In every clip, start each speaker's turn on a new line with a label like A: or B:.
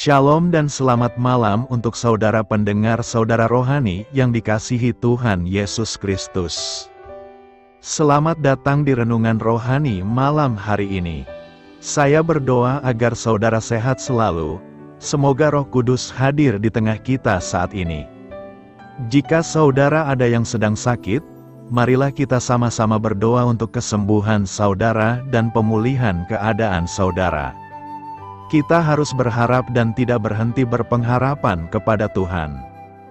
A: Shalom dan selamat malam untuk saudara pendengar saudara rohani yang dikasihi Tuhan Yesus Kristus. Selamat datang di renungan rohani malam hari ini. Saya berdoa agar saudara sehat selalu, semoga Roh Kudus hadir di tengah kita saat ini. Jika saudara ada yang sedang sakit, marilah kita sama-sama berdoa untuk kesembuhan saudara dan pemulihan keadaan saudara. Kita harus berharap dan tidak berhenti berpengharapan kepada Tuhan.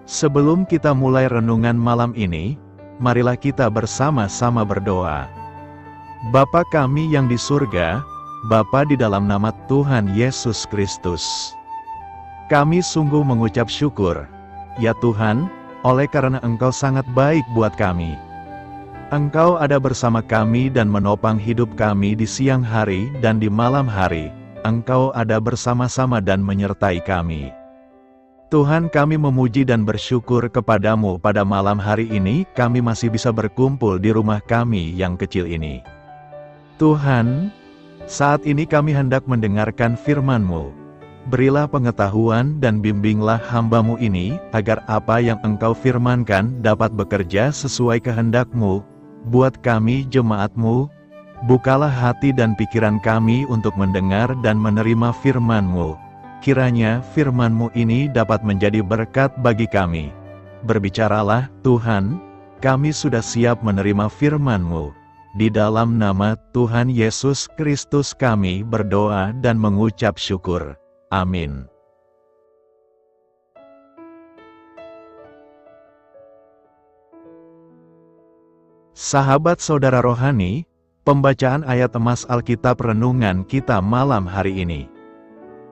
A: Sebelum kita mulai renungan malam ini, marilah kita bersama-sama berdoa. Bapa kami yang di surga, Bapa di dalam nama Tuhan Yesus Kristus. Kami sungguh mengucap syukur, ya Tuhan, oleh karena Engkau sangat baik buat kami. Engkau ada bersama kami dan menopang hidup kami di siang hari dan di malam hari. Engkau ada bersama-sama dan menyertai kami. Tuhan, kami memuji dan bersyukur kepadamu pada malam hari ini kami masih bisa berkumpul di rumah kami yang kecil ini. Tuhan, saat ini kami hendak mendengarkan firman-Mu. Berilah pengetahuan dan bimbinglah hamba-Mu ini, agar apa yang Engkau firmankan dapat bekerja sesuai kehendak-Mu, buat kami jemaat-Mu. Bukalah hati dan pikiran kami untuk mendengar dan menerima firman-Mu. Kiranya firman-Mu ini dapat menjadi berkat bagi kami. Berbicaralah, Tuhan, kami sudah siap menerima firman-Mu. Di dalam nama Tuhan Yesus Kristus kami berdoa dan mengucap syukur. Amin. Sahabat saudara rohani, pembacaan ayat emas Alkitab renungan kita malam hari ini.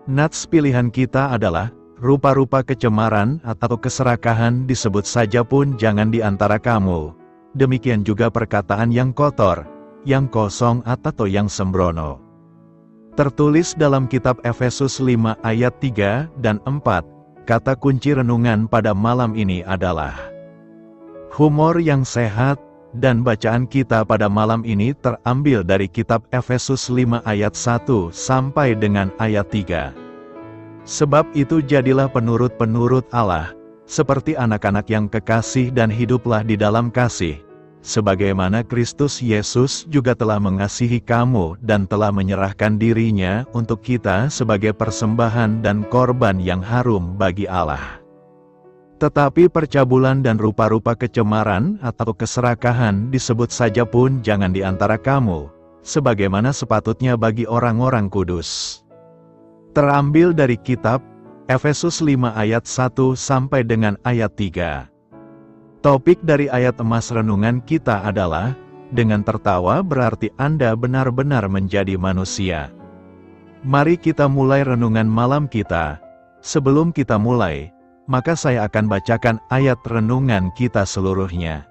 A: Nats pilihan kita adalah, rupa-rupa kecemaran atau keserakahan disebut saja pun jangan di antara kamu. Demikian juga perkataan yang kotor, yang kosong atau yang sembrono. Tertulis dalam kitab Efesus 5 ayat 3 dan 4, kata kunci renungan pada malam ini adalah humor yang sehat. Dan bacaan kita pada malam ini terambil dari kitab Efesus 5 ayat 1 sampai dengan ayat 3. Sebab itu jadilah penurut-penurut Allah, seperti anak-anak yang kekasih dan hiduplah di dalam kasih, sebagaimana Kristus Yesus juga telah mengasihi kamu dan telah menyerahkan dirinya untuk kita sebagai persembahan dan korban yang harum bagi Allah. Tetapi percabulan dan rupa-rupa kecemaran atau keserakahan disebut saja pun jangan di antara kamu, sebagaimana sepatutnya bagi orang-orang kudus. Terambil dari kitab Efesus 5 ayat 1 sampai dengan ayat 3. Topik dari ayat emas renungan kita adalah, dengan tertawa berarti Anda benar-benar menjadi manusia. Mari kita mulai renungan malam kita. Sebelum kita mulai, maka saya akan bacakan ayat renungan kita seluruhnya.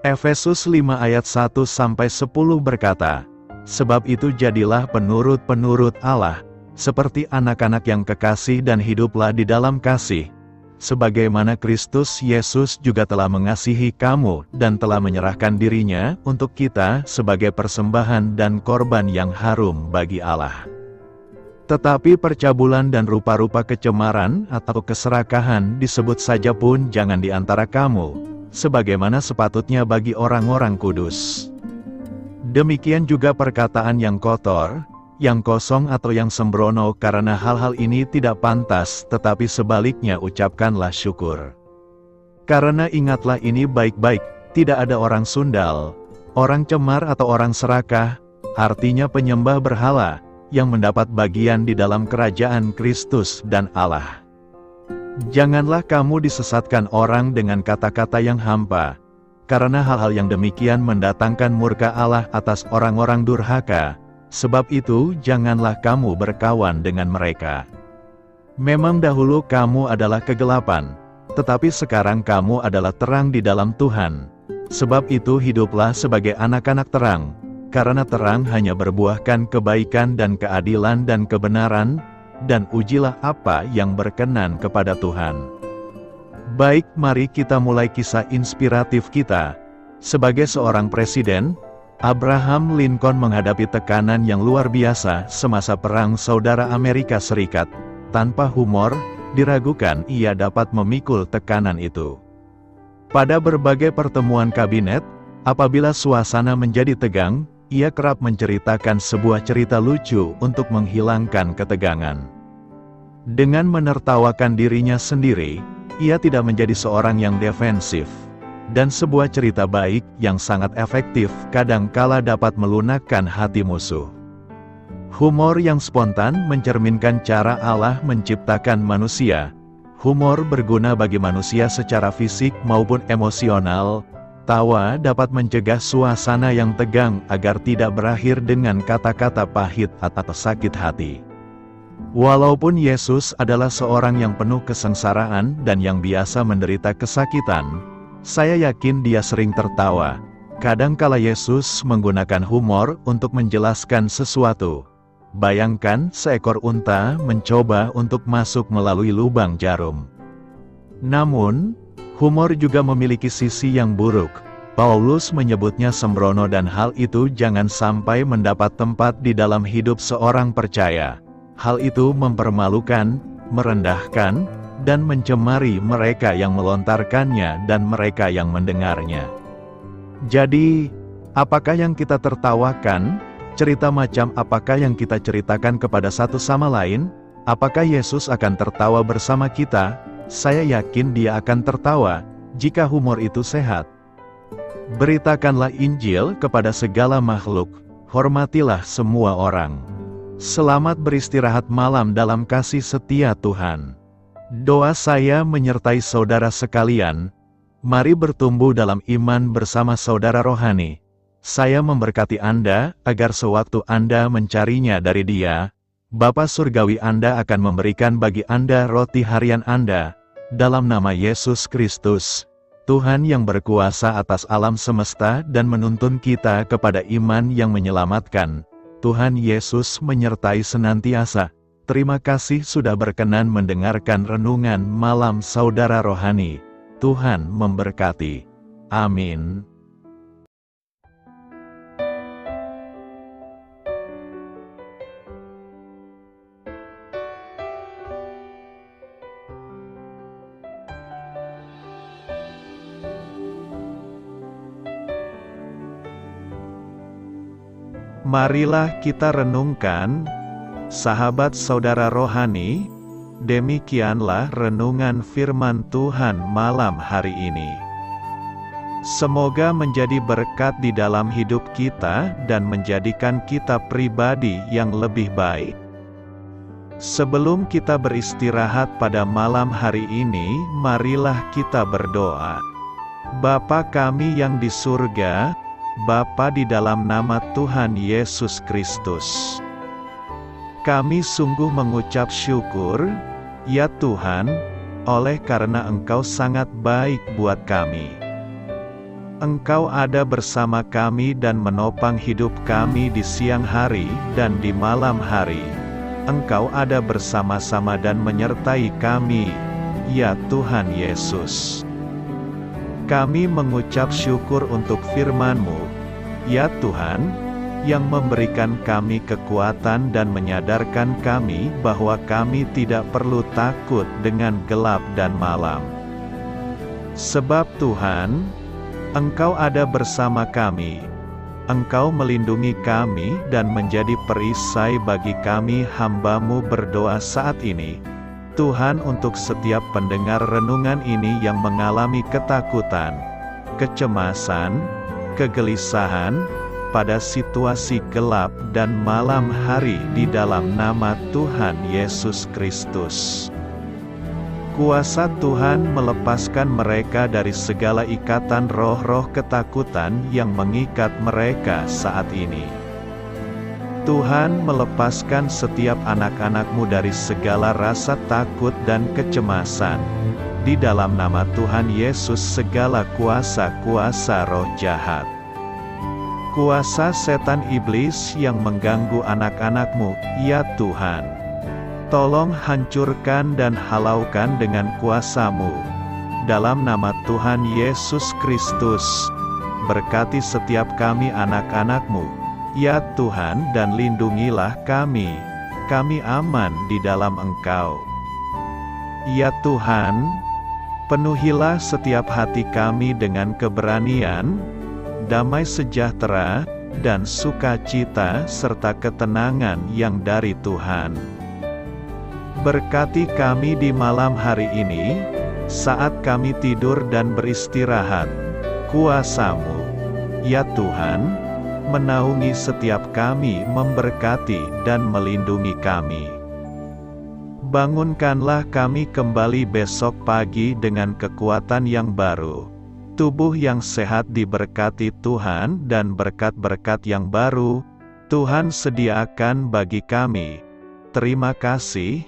A: Efesus 5 ayat 1 sampai 10 berkata, sebab itu jadilah penurut-penurut Allah, seperti anak-anak yang kekasih dan hiduplah di dalam kasih, sebagaimana Kristus Yesus juga telah mengasihi kamu dan telah menyerahkan dirinya untuk kita sebagai persembahan dan korban yang harum bagi Allah. Tetapi percabulan dan rupa-rupa kecemaran atau keserakahan disebut saja pun jangan di antara kamu, sebagaimana sepatutnya bagi orang-orang kudus. Demikian juga perkataan yang kotor, yang kosong atau yang sembrono, karena hal-hal ini tidak pantas, tetapi sebaliknya ucapkanlah syukur. Karena ingatlah ini baik-baik, tidak ada orang sundal, orang cemar atau orang serakah, artinya penyembah berhala, yang mendapat bagian di dalam kerajaan Kristus dan Allah. Janganlah kamu disesatkan orang dengan kata-kata yang hampa, karena hal-hal yang demikian mendatangkan murka Allah atas orang-orang durhaka, sebab itu janganlah kamu berkawan dengan mereka. Memang dahulu kamu adalah kegelapan, tetapi sekarang kamu adalah terang di dalam Tuhan. Sebab itu hiduplah sebagai anak-anak terang, karena terang hanya berbuahkan kebaikan dan keadilan dan kebenaran, dan ujilah apa yang berkenan kepada Tuhan. Baik, mari kita mulai kisah inspiratif kita. Sebagai seorang presiden, Abraham Lincoln menghadapi tekanan yang luar biasa semasa Perang Saudara Amerika Serikat. tanpa humor, diragukan ia dapat memikul tekanan itu. Pada berbagai pertemuan kabinet, apabila suasana menjadi tegang, ia kerap menceritakan sebuah cerita lucu untuk menghilangkan ketegangan. Dengan menertawakan dirinya sendiri, ia tidak menjadi seorang yang defensif. Dan sebuah cerita baik yang sangat efektif kadangkala dapat melunakkan hati musuh. Humor yang spontan mencerminkan cara Allah menciptakan manusia. Humor berguna bagi manusia secara fisik maupun emosional. Tawa dapat mencegah suasana yang tegang agar tidak berakhir dengan kata-kata pahit atau sakit hati. Walaupun Yesus adalah seorang yang penuh kesengsaraan dan yang biasa menderita kesakitan, saya yakin dia sering tertawa. Kadangkala Yesus menggunakan humor untuk menjelaskan sesuatu. Bayangkan seekor unta mencoba untuk masuk melalui lubang jarum. Namun, humor juga memiliki sisi yang buruk. Paulus menyebutnya sembrono dan hal itu jangan sampai mendapat tempat di dalam hidup seorang percaya. Hal itu mempermalukan, merendahkan, dan mencemari mereka yang melontarkannya dan mereka yang mendengarnya. Jadi, apakah yang kita tertawakan? Cerita macam apakah yang kita ceritakan kepada satu sama lain? Apakah Yesus akan tertawa bersama kita? Saya yakin dia akan tertawa, jika humor itu sehat. Beritakanlah Injil kepada segala makhluk, hormatilah semua orang. Selamat beristirahat malam dalam kasih setia Tuhan. Doa saya menyertai saudara sekalian. Mari bertumbuh dalam iman bersama saudara rohani. Saya memberkati Anda, agar sewaktu Anda mencarinya dari Dia, Bapa Surgawi Anda akan memberikan bagi Anda roti harian Anda, dalam nama Yesus Kristus, Tuhan yang berkuasa atas alam semesta dan menuntun kita kepada iman yang menyelamatkan. Tuhan Yesus menyertai senantiasa. Terima kasih sudah berkenan mendengarkan renungan malam saudara rohani. Tuhan memberkati. Amin. Marilah kita renungkan, sahabat saudara rohani, demikianlah renungan firman Tuhan malam hari ini. Semoga menjadi berkat di dalam hidup kita dan menjadikan kita pribadi yang lebih baik. Sebelum kita beristirahat pada malam hari ini, marilah kita berdoa. Bapa kami yang di surga, Bapa di dalam nama Tuhan Yesus Kristus, kami sungguh mengucap syukur, ya Tuhan, oleh karena Engkau sangat baik buat kami. Engkau ada bersama kami dan menopang hidup kami di siang hari dan di malam hari. Engkau ada bersama-sama dan menyertai kami, ya Tuhan Yesus. Kami mengucap syukur untuk firman-Mu, ya Tuhan, yang memberikan kami kekuatan dan menyadarkan kami bahwa kami tidak perlu takut dengan gelap dan malam. Sebab Tuhan, Engkau ada bersama kami. Engkau melindungi kami dan menjadi perisai bagi kami hamba-Mu berdoa saat ini. Tuhan, untuk setiap pendengar renungan ini yang mengalami ketakutan, kecemasan, kegelisahan, pada situasi gelap dan malam hari di dalam nama Tuhan Yesus Kristus. Kuasa Tuhan melepaskan mereka dari segala ikatan roh-roh ketakutan yang mengikat mereka saat ini. Tuhan melepaskan setiap anak-anak-Mu dari segala rasa takut dan kecemasan. Di dalam nama Tuhan Yesus segala kuasa-kuasa roh jahat, kuasa setan iblis yang mengganggu anak-anak-Mu, ya Tuhan, tolong hancurkan dan halaukan dengan kuasa-Mu. Dalam nama Tuhan Yesus Kristus, berkati setiap kami anak-anak-Mu, ya Tuhan, dan lindungilah kami. Kami aman di dalam Engkau. Ya Tuhan, penuhilah setiap hati kami dengan keberanian, damai sejahtera, dan sukacita serta ketenangan yang dari Tuhan. Berkati kami di malam hari ini, saat kami tidur dan beristirahat. Kuasa-Mu, ya Tuhan, menaungi setiap kami, memberkati dan melindungi kami. Bangunkanlah kami kembali besok pagi dengan kekuatan yang baru. Tubuh yang sehat diberkati Tuhan dan berkat-berkat yang baru Tuhan sediakan bagi kami. Terima kasih,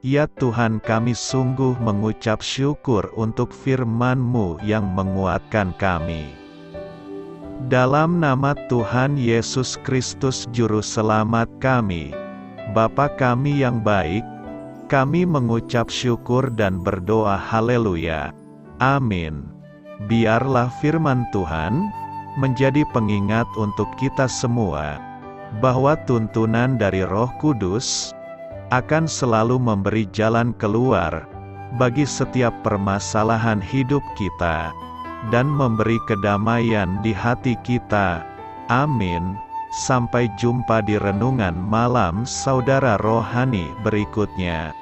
A: ya Tuhan, kami sungguh mengucap syukur untuk firman-Mu yang menguatkan kami. Dalam nama Tuhan Yesus Kristus Juru Selamat kami, Bapa kami yang baik, kami mengucap syukur dan berdoa haleluya. Amin. Biarlah firman Tuhan menjadi pengingat untuk kita semua, bahwa tuntunan dari Roh Kudus akan selalu memberi jalan keluar bagi setiap permasalahan hidup kita, dan memberi kedamaian di hati kita. Amin. Sampai jumpa di renungan malam saudara rohani berikutnya.